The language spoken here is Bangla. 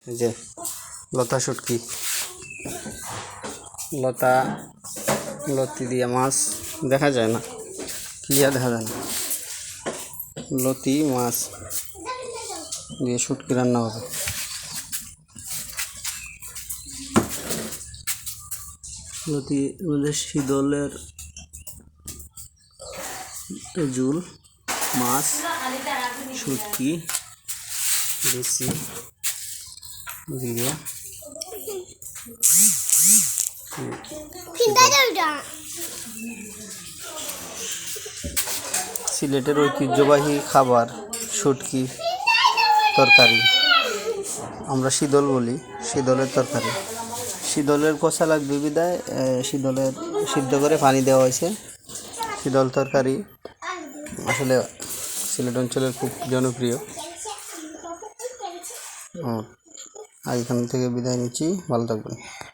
এই যে লতা শুটকি, লতি দিয়ে মাছ দেখা যায় না, ক্লিয়ার দেখা যায় না। লতি মাছ দিয়ে শুটকি রান্না হবে। লতি শীতলের ঝুল, মাছ, শুটকি বেশি দিয়ে সিলেটের ঐতিহ্যবাহী খাবার শুটকি তরকারি, আমরা শীতল বলি, শীতলের তরকারি। শীতলের কষা লাগবে বিদায় শীতলের সিদ্ধ করে পানি দেওয়া হয়েছে। শীতল তরকারি আসলে সিলেট অঞ্চলের খুব জনপ্রিয়। আজ এখান থেকে বিদায় নিচ্ছি, ভালো থাকবেন।